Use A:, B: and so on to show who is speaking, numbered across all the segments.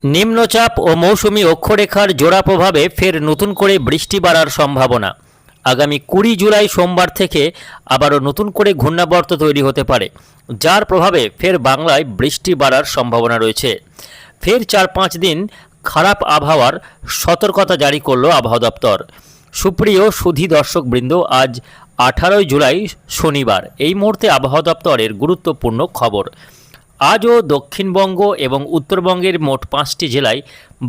A: নিম্নচাপ ও মৌসুমি অক্ষরেখার জোড়া প্রভাবে ফের নতুন করে বৃষ্টি বাড়ার সম্ভাবনা। আগামী 20 জুলাই সোমবার থেকে আবারও নতুন করে ঘূর্ণাবর্ত তৈরি হতে পারে, যার প্রভাবে ফের বাংলায় বৃষ্টি বাড়ার সম্ভাবনা রয়েছে। ফের 4-5 দিন খারাপ আবহাওয়ার সতর্কতা জারি করল আবহাওয়া দপ্তর। সুপ্রিয় সুধী দর্শকবৃন্দ, আজ 18 জুলাই শনিবার। এই মুহূর্তে আবহাওয়া দপ্তরের গুরুত্বপূর্ণ খবর। আজও দক্ষিণবঙ্গ এবং উত্তরবঙ্গের মোট 5টি জেলায়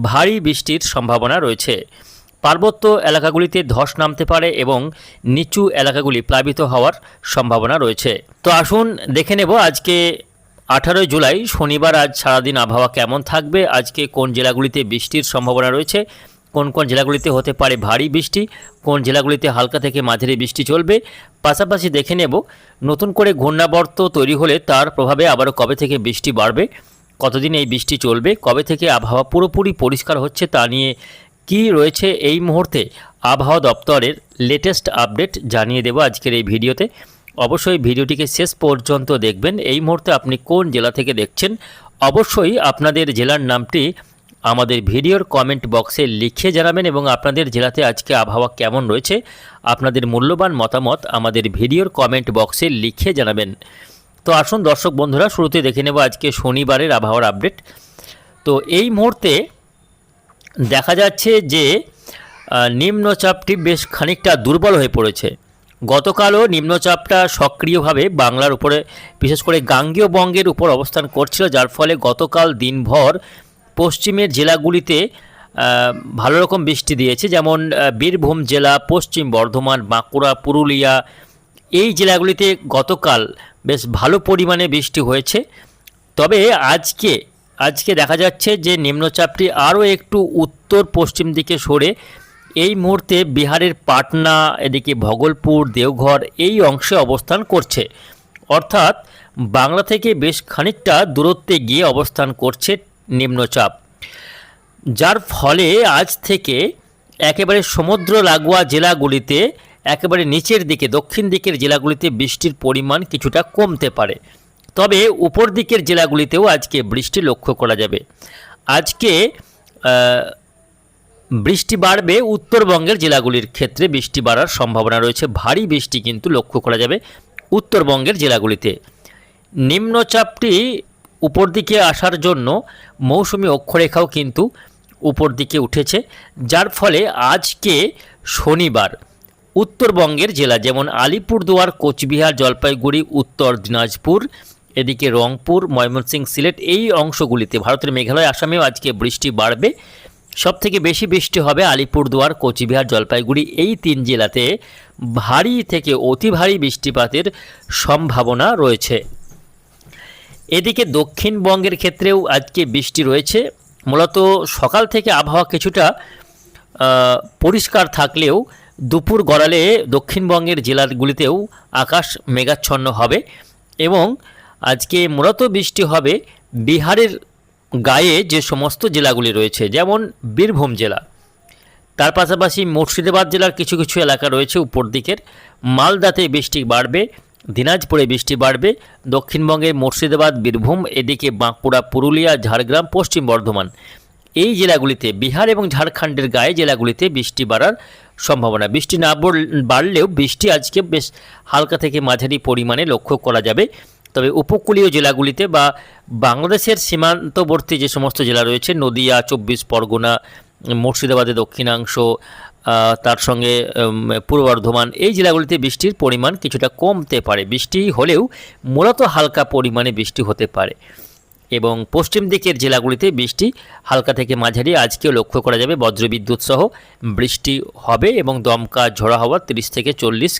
A: ভারী বৃষ্টির সম্ভাবনা রয়েছে। পার্বত্য এলাকাগুলিতে ধস নামতে পারে এবং নিচু এলাকাগুলি প্লাবিত হওয়ার সম্ভাবনা রয়েছে। তো আসুন দেখে নেব আজকে 18 জুলাই শনিবার আজ সারাদিন আবহাওয়া কেমন থাকবে, আজকে কোন জেলাগুলিতে বৃষ্টির সম্ভাবনা রয়েছে, কোন কোন জেলাগুলিতে হতে পারে ভারী বৃষ্টি, কোন জেলাগুলিতে হালকা থেকে মাঝারি বৃষ্টি চলবে। পাশাপাশি দেখে নেব নতুন করে ঘূর্ণাবর্ত তৈরি হলে তার প্রভাবে আবারও কবে থেকে বৃষ্টি বাড়বে, কতদিন এই বৃষ্টি চলবে, কবে থেকে আবহাওয়া পুরোপুরি পরিষ্কার হচ্ছে তা নিয়ে কি রয়েছে এই মুহূর্তে আবহাওয়া দপ্তরের লেটেস্ট আপডেট জানিয়ে দেব আজকের এই ভিডিওতে। অবশ্যই ভিডিওটিকে শেষ পর্যন্ত দেখবেন। এই মুহূর্তে আপনি কোন জেলা থেকে দেখছেন অবশ্যই আপনাদের জেলার নামটি আমাদের ভিডিওর কমেন্ট বক্সে লিখে জানাবেন এবং আপনাদের জেলাতে আজকে আবহাওয়া কেমন রয়েছে আপনাদের মূল্যবান মতামত আমাদের ভিডিওর কমেন্ট বক্সে লিখে জানাবেন। তো আসুন দর্শক বন্ধুরা, শুরুতে দেখে নেব আজকে শনিবারের আবহাওয়ার আপডেট। তো এই মুহূর্তে দেখা যাচ্ছে যে নিম্নচাপটি বেশ খানিকটা দুর্বল হয়ে পড়েছে। গতকালও নিম্নচাপটা সক্রিয়ভাবে বাংলার উপরে, বিশেষ করে গাঙ্গেয় বঙ্গের উপর অবস্থান করছিল, যার ফলে গতকাল দিনভর পশ্চিমের জেলাগুলিতে ভালো রকম বৃষ্টি দিয়েছে। যেমন বীরভূম জেলা, পশ্চিম বর্ধমান, বাঁকুড়া, পুরুলিয়া, এই জেলাগুলিতে গতকাল বেশ ভালো পরিমাণে বৃষ্টি হয়েছে। তবে আজকে দেখা যাচ্ছে যে নিম্নচাপটি আরও একটু উত্তর পশ্চিম দিকে সরে এই মুহূর্তে বিহারের পাটনা, এদিকে ভগলপুর, দেওঘর এই অংশে অবস্থান করছে। অর্থাৎ বাংলা থেকে বেশ খানিকটা দূরত্বে গিয়ে অবস্থান করছে নিম্নচাপ, যার ফলে আজ থেকে একেবারে সমুদ্র লাগোয়া জেলাগুলিতে, একেবারে নিচের দিকে দক্ষিণ দিকের জেলাগুলিতে বৃষ্টির পরিমাণ কিছুটা কমতে পারে। তবে উপর দিকের জেলাগুলিতেও আজকে বৃষ্টি লক্ষ্য করা যাবে। আজকে বৃষ্টি বাড়বে, উত্তরবঙ্গের জেলাগুলির ক্ষেত্রে বৃষ্টি বাড়ার সম্ভাবনা রয়েছে। ভারী বৃষ্টি কিন্তু লক্ষ্য করা যাবে উত্তরবঙ্গের জেলাগুলিতে। নিম্নচাপটি উপর দিকে আসার জন্য মৌসুমি অক্ষরেখাও কিন্তু উপর দিকে উঠেছে, যার ফলে আজকে শনিবার উত্তরবঙ্গের জেলা যেমন আলিপুরদুয়ার, কোচবিহার, জলপাইগুড়ি, উত্তর দিনাজপুর, এদিকে রংপুর, ময়মনসিংহ, সিলেট এই অংশগুলিতে, ভারতের মেঘালয়, আসামেও আজকে বৃষ্টি বাড়বে। সবথেকে বেশি বৃষ্টি হবে আলিপুরদুয়ার, কোচবিহার, জলপাইগুড়ি এই 3 জেলাতে ভারী থেকে অতি ভারী বৃষ্টিপাতের সম্ভাবনা রয়েছে। এদিকে দক্ষিণবঙ্গের ক্ষেত্রেও আজকে বৃষ্টি রয়েছে। মূলত সকাল থেকে আবহাওয়া কিছুটা পরিষ্কার থাকলেও দুপুর গড়ালে দক্ষিণবঙ্গের জেলাগুলিতেও আকাশ মেঘাচ্ছন্ন হবে এবং আজকে মূলত বৃষ্টি হবে বিহারের গায়ে যে সমস্ত জেলাগুলি রয়েছে, যেমন বীরভূম জেলা, তার পাশাপাশি মুর্শিদাবাদ জেলার কিছু কিছু এলাকা রয়েছে উপর দিকের, মালদাতে বৃষ্টি বাড়বে, দিনাজপুরে বৃষ্টি বাড়বে, দক্ষিণবঙ্গে মুর্শিদাবাদ, বীরভূম, এদিকে বাঁকুড়া, পুরুলিয়া, ঝাড়গ্রাম, পশ্চিম বর্ধমান এই জেলাগুলিতে, বিহার এবং ঝাড়খণ্ডের গায়ে জেলাগুলিতে বৃষ্টি বাড়ার সম্ভাবনা। বৃষ্টি না বাড়লেও বৃষ্টি আজকে বেশ হালকা থেকে মাঝারি পরিমাণে লক্ষ্য করা যাবে। তবে উপকূলীয় জেলাগুলিতে বা বাংলাদেশের সীমান্তবর্তী যে সমস্ত জেলা রয়েছে, নদিয়া, 24 পরগনা, মুর্শিদাবাদের দক্ষিণাংশ, তার সঙ্গে পূর্ব বর্ধমান এই জেলাগুলিতে বৃষ্টির পরিমাণ কিছুটা কমতে পারে। বৃষ্টি হলেও মূলত হালকা পরিমাণে বৃষ্টি হতে পারে এবং পশ্চিম দিকের জেলাগুলিতে বৃষ্টি হালকা থেকে মাঝারি আজকেও লক্ষ্য করা যাবে। বজ্রবিদ্যুৎ সহ বৃষ্টি হবে এবং দমকা ঝোড়ো হাওয়া 30 থেকে 40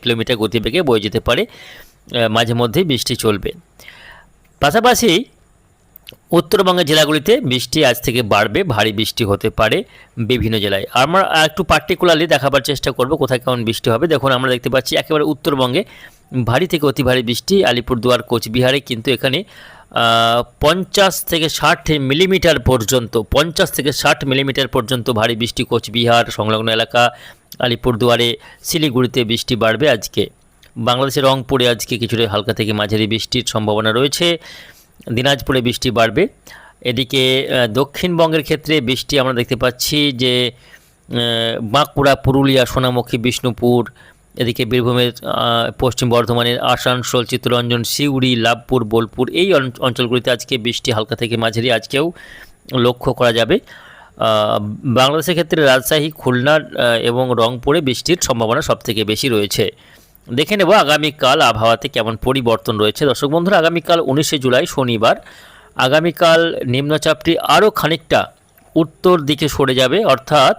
A: কিলোমিটার গতিবেগে বয়ে যেতে পারে, মাঝে মধ্যেই বৃষ্টি চলবে। পাশাপাশি উত্তরবঙ্গের জেলাগুলিতে বৃষ্টি আজ থেকে বাড়বে, ভারী বৃষ্টি হতে পারে বিভিন্ন জেলায়। আমরা একটু পার্টিকুলারলি দেখাবার চেষ্টা করব কোথায় কেমন বৃষ্টি হবে। দেখুন, আমরা দেখতে পাচ্ছি একেবারে উত্তরবঙ্গে ভারী থেকে অতি ভারী বৃষ্টি আলিপুরদুয়ার, কোচবিহারে, কিন্তু এখানে 50 থেকে 60 মিলিমিটার পর্যন্ত, 50 থেকে 60 মিলিমিটার পর্যন্ত ভারী বৃষ্টি কোচবিহার সংলগ্ন এলাকা, আলিপুরদুয়ারে, শিলিগুড়িতে বৃষ্টি বাড়বে আজকে। বাংলাদেশের রংপুরে আজকে কিছুটা হালকা থেকে মাঝারি বৃষ্টির সম্ভাবনা রয়েছে। দিনাজপুরে বৃষ্টি বাড়বে। এদিকে দক্ষিণবঙ্গের ক্ষেত্রে বৃষ্টি আমরা দেখতে পাচ্ছি যে বাঁকুড়া, পুরুলিয়া, সোনামুখী, বিষ্ণুপুর, এদিকে বীরভূমের পশ্চিম বর্ধমানের আসানসোল, চিত্তরঞ্জন, সিউড়ি, লাভপুর, বোলপুর এই অঞ্চলগুলিতে আজকে বৃষ্টি হালকা থেকে মাঝারি আজকেও লক্ষ্য করা যাবে। বাংলাদেশের ক্ষেত্রে রাজশাহী, খুলনা এবং রংপুরে বৃষ্টির সম্ভাবনা সবথেকে বেশি রয়েছে। দেখে নেব আগামীকাল আবহাওয়াতে কেমন পরিবর্তন রয়েছে। দর্শক বন্ধুরা, আগামীকাল 19শে জুলাই শনিবার, আগামীকাল নিম্নচাপটি আরও খানিকটা উত্তর দিকে সরে যাবে, অর্থাৎ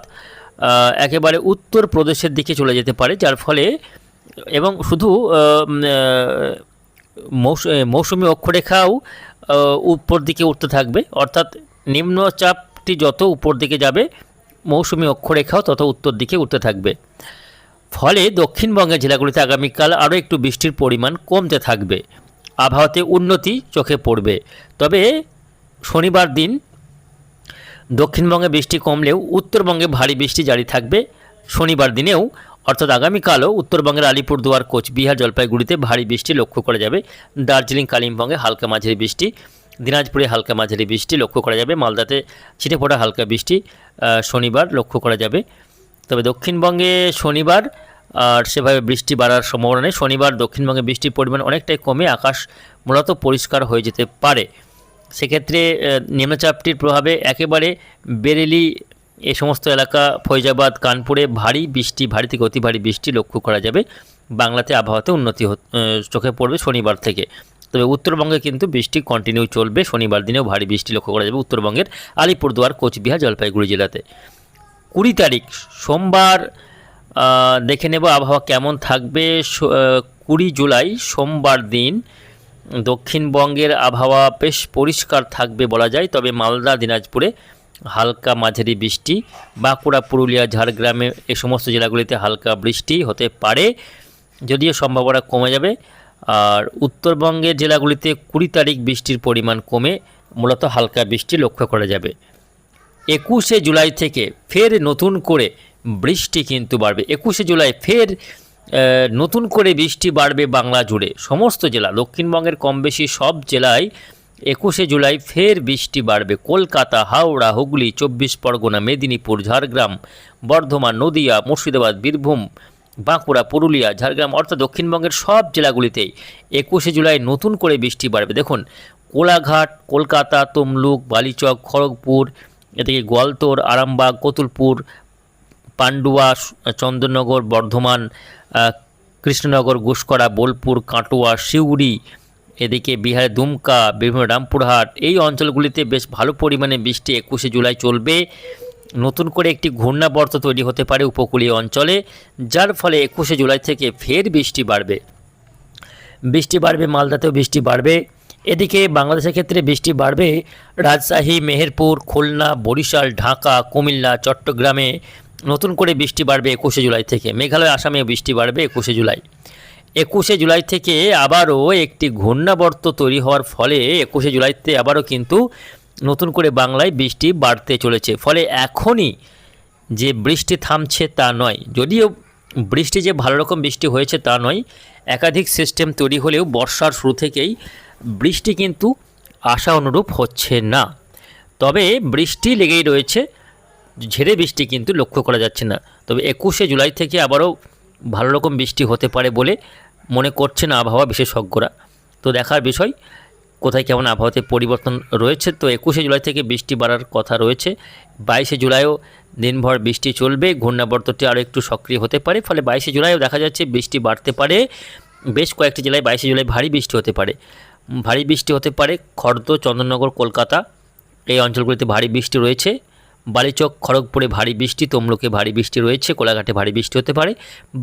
A: একেবারে উত্তর প্রদেশের দিকে চলে যেতে পারে, যার ফলে এবং শুধু মৌসুমি অক্ষরেখাও উপর দিকে উঠতে থাকবে, অর্থাৎ নিম্নচাপটি যত উপর দিকে যাবে মৌসুমি অক্ষরেখাও তত উত্তর দিকে উঠতে থাকবে। ফলে দক্ষিণবঙ্গের জেলাগুলিতে আগামীকাল আরও একটু বৃষ্টির পরিমাণ কমতে থাকবে, আবহাওয়াতে উন্নতি চোখে পড়বে। তবে শনিবার দিন দক্ষিণবঙ্গে বৃষ্টি কমলেও উত্তরবঙ্গে ভারী বৃষ্টি জারি থাকবে শনিবার দিনেও, অর্থাৎ আগামীকালও উত্তরবঙ্গের আলিপুরদুয়ার, কোচবিহার, জলপাইগুড়িতে ভারী বৃষ্টি লক্ষ্য করা যাবে। দার্জিলিং, কালিম্পংয়ে হালকা মাঝারি বৃষ্টি, দিনাজপুরে হালকা মাঝারি বৃষ্টি লক্ষ্য করা যাবে, মালদাতে ছিটে ফোটা হালকা বৃষ্টি শনিবার লক্ষ্য করা যাবে। তবে দক্ষিণবঙ্গে শনিবার আর সেভাবে বৃষ্টি বাড়ার সম্ভাবনা নেই। শনিবার দক্ষিণবঙ্গে বৃষ্টির পরিমাণ অনেকটাই কমে আকাশ মূলত পরিষ্কার হয়ে যেতে পারে। সেক্ষেত্রে নিম্নচাপটির প্রভাবে একেবারে বেরেলি এই সমস্ত এলাকা, ফৈজাবাদ, কানপুরে ভারী বৃষ্টি, ভারী থেকে অতি ভারী বৃষ্টি লক্ষ্য করা যাবে। বাংলাতে আবহাওয়াতে উন্নতি চোখে পড়বে শনিবার থেকে। তবে উত্তরবঙ্গে কিন্তু বৃষ্টি কন্টিনিউ চলবে, শনিবার দিনেও ভারী বৃষ্টি লক্ষ্য করা যাবে উত্তরবঙ্গের আলিপুরদুয়ার, কোচবিহার, জলপাইগুড়ি জেলাতে। 20 তারিখ সোমবার দেখে নেব আবহাওয়া কেমন থাকবে। 20 জুলাই সোমবার দিন দক্ষিণবঙ্গের আবহাওয়া বেশ পরিষ্কার থাকবে বলা যায়। তবে মালদা, দিনাজপুরে হালকা মাঝারি বৃষ্টি, বাঁকুড়া, পুরুলিয়া, ঝাড়গ্রামে এই সমস্ত জেলাগুলিতে হালকা বৃষ্টি হতে পারে, যদিও সম্ভাবনা কমে যাবে। আর উত্তরবঙ্গের জেলাগুলিতে 20 তারিখ বৃষ্টির পরিমাণ কমে মূলত হালকা বৃষ্টি লক্ষ্য করা যাবে। 21শে জুলাই থেকে ফের নতুন করে বৃষ্টি কিন্তু বাড়বে। 21শে জুলাই ফের নতুন করে বৃষ্টি বাড়বে বাংলা জুড়ে, সমস্ত জেলা, দক্ষিণবঙ্গের কম বেশি সব জেলায় 21শে জুলাই ফের বৃষ্টি বাড়বে। কলকাতা, হাওড়া, হুগলি, 24 পরগনা, মেদিনীপুর, ঝাড়গ্রাম, বর্ধমান, নদিয়া, মুর্শিদাবাদ, বীরভূম, বাঁকুড়া, পুরুলিয়া, ঝাড়গ্রাম, অর্থাৎ দক্ষিণবঙ্গের সব জেলাগুলিতেই 21শে জুলাই নতুন করে বৃষ্টি বাড়বে। দেখুন, কোলাঘাট, কলকাতা, তমলুক, বালিচক, খড়গপুর, এদিকে গোয়ালতোর, আরামবাগ, কতুলপুর, পান্ডুয়া, চন্দননগর, বর্ধমান, কৃষ্ণনগর, গুসকরা, বোলপুর, কাটোয়া, সিউড়ি, এদিকে বিহারের দুমকা, বিভিন্ন রামপুরহাট এই অঞ্চলগুলিতে বেশ ভালো পরিমাণে বৃষ্টি 21শে জুলাই চলবে। নতুন করে একটি ঘূর্ণাবর্ত তৈরি হতে পারে উপকূলীয় অঞ্চলে, যার ফলে 21শে জুলাই থেকে ফের বৃষ্টি বাড়বে। মালদাতেও বৃষ্টি বাড়বে। এদিকে বাংলাদেশের ক্ষেত্রে বৃষ্টি বাড়বে রাজশাহী, মেহেরপুর, খুলনা, বরিশাল, ঢাকা, কুমিল্লা, চট্টগ্রামে নতুন করে বৃষ্টি বাড়বে 21শে জুলাই থেকে। মেঘালয়, আসামে বৃষ্টি বাড়বে 21শে জুলাই। 21শে জুলাই থেকে আবারও একটি ঘূর্ণাবর্ত তৈরি হওয়ার ফলে 21শে জুলাইতে আবারও কিন্তু নতুন করে বাংলায় বৃষ্টি বাড়তে চলেছে। ফলে এখনই যে বৃষ্টি থামছে তা নয়, যদিও বৃষ্টি যে ভালো রকম বৃষ্টি হয়েছে তা নয়, একাধিক সিস্টেম তৈরি হলেও বর্ষার শুরু থেকেই বৃষ্টি কিন্তু আশা অনুরূপ হচ্ছে না। তবে বৃষ্টি লেগেই রয়েছে, ঝেড়ে বৃষ্টি কিন্তু লক্ষ্য করা যাচ্ছে না। তবে 21শে জুলাই থেকে আবারও ভালো রকম বৃষ্টি হতে পারে বলে মনে করছেন আবহাওয়া বিশেষজ্ঞরা। তো দেখার বিষয় কোথায় কেমন আবহাওয়াতে পরিবর্তন রয়েছে। তো 21শে জুলাই থেকে বৃষ্টি বাড়ার কথা রয়েছে। 22শে জুলাইও দিনভর বৃষ্টি চলবে, ঘূর্ণাবর্তটি আরও একটু সক্রিয় হতে পারে। ফলে 22শে জুলাইও দেখা যাচ্ছে বৃষ্টি বাড়তে পারে। বেশ কয়েকটি জেলায় 22শে জুলাই ভারী বৃষ্টি হতে পারে। খড়দহ, চন্দননগর, কলকাতা এই অঞ্চলগুলিতে ভারী বৃষ্টি রয়েছে। বালিচক, খড়গপুরে ভারী বৃষ্টি, তমলুকে ভারী বৃষ্টি রয়েছে, কোলাঘাটে ভারী বৃষ্টি হতে পারে।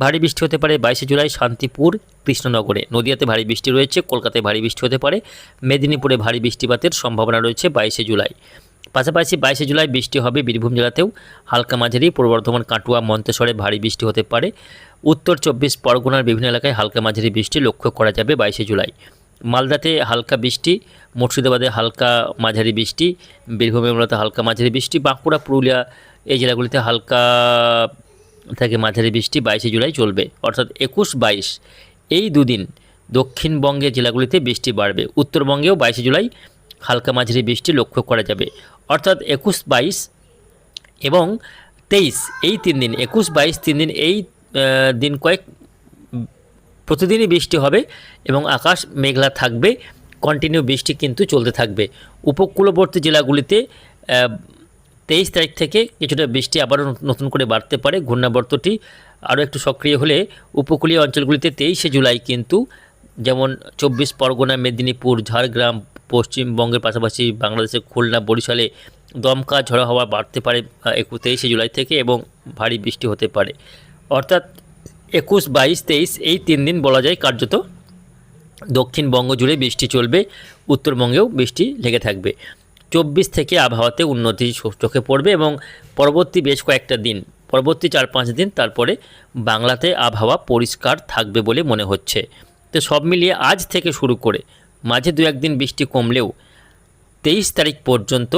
A: 22শে জুলাই শান্তিপুর, কৃষ্ণনগরে, নদিয়াতে ভারী বৃষ্টি রয়েছে, কলকাতায় ভারী বৃষ্টি হতে পারে, মেদিনীপুরে ভারী বৃষ্টিপাতের সম্ভাবনা রয়েছে 22শে জুলাই। পাশাপাশি 22শে জুলাই বৃষ্টি হবে বীরভূম জেলাতেও হালকা মাঝারি, পূর্ব বর্ধমান, কাটুয়া, মন্তেশ্বরে ভারী বৃষ্টি হতে পারে। উত্তর 24 পরগনার বিভিন্ন এলাকায় হালকা মাঝারি বৃষ্টি লক্ষ্য করা যাবে 22শে জুলাই। মালদাতে হালকা বৃষ্টি, মুর্শিদাবাদে হালকা মাঝারি বৃষ্টি, বীরভূমে মূলত হালকা মাঝারি বৃষ্টি, বাঁকুড়া, পুরুলিয়া এই জেলাগুলিতে হালকা থেকে মাঝারি বৃষ্টি 22শে জুলাই চলবে। অর্থাৎ 21-22 এই দুদিন দক্ষিণবঙ্গের জেলাগুলিতে বৃষ্টি বাড়বে। উত্তরবঙ্গেও 22শে জুলাই হালকা মাঝারি বৃষ্টি লক্ষ্য করা যাবে। অর্থাৎ 21-22 এবং 23 এই 3 দিন, 21-22 3 দিন, এই দিন কয়েক প্রতিদিনই বৃষ্টি হবে এবং আকাশ মেঘলা থাকবে, কন্টিনিউ বৃষ্টি কিন্তু চলতে থাকবে। উপকূলবর্তী জেলাগুলিতে 23 তারিখ থেকে কিছুটা বৃষ্টি আবারও নতুন করে বাড়তে পারে। ঘূর্ণাবর্তটি আরও একটু সক্রিয় হলে উপকূলীয় অঞ্চলগুলিতে 23শে জুলাই কিন্তু, যেমন 24 পরগনা, মেদিনীপুর, ঝাড়গ্রাম, পশ্চিমবঙ্গের পাশাপাশি বাংলাদেশের খুলনা, বরিশালে দমকা ঝড়ো হাওয়া বাড়তে পারে 23শে জুলাই থেকে এবং ভারী বৃষ্টি হতে পারে। অর্থাৎ 21-22-23 এই 3 দিন বলা যায় কার্যত দক্ষিণবঙ্গ জুড়ে বৃষ্টি চলবে, উত্তরবঙ্গেও বৃষ্টি লেগে থাকবে। 24 থেকে আবহাওয়াতে উন্নতি চোখে পড়বে এবং পরবর্তী বেশ কয়েকটা দিন, পরবর্তী 4-5 দিন তারপরে বাংলাতে আবহাওয়া পরিষ্কার থাকবে বলে মনে হচ্ছে। তো সব মিলিয়ে আজ থেকে শুরু করে মাঝে 2-1 দিন বৃষ্টি কমলেও 23 তারিখ পর্যন্ত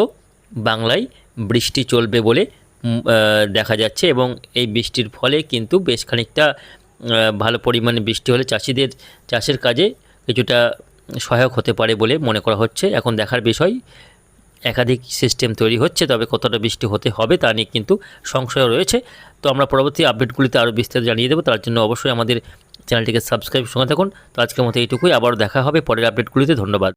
A: বাংলায় বৃষ্টি চলবে বলে দেখা যাচ্ছে এবং এই বৃষ্টির ফলে কিন্তু বেশ খানিকটা ভালো পরিমাণে বৃষ্টি হলে চাষিদের চাষের কাজে কিছুটা সহায়ক হতে পারে বলে মনে করা হচ্ছে। এখন দেখার বিষয়, একাধিক সিস্টেম তৈরি হচ্ছে, তবে কতটা বৃষ্টি হতে হবে তা নিয়ে কিন্তু সংশয় রয়েছে। তো আমরা পরবর্তী আপডেটগুলিতে আরও বিস্তারিত জানিয়ে দেবো, তার জন্য অবশ্যই আমাদের চ্যানেলটিকে সাবস্ক্রাইব সঙ্গে থাকুন। তো আজকের মতো এইটুকুই, আবারও দেখা হবে পরের আপডেটগুলিতে। ধন্যবাদ।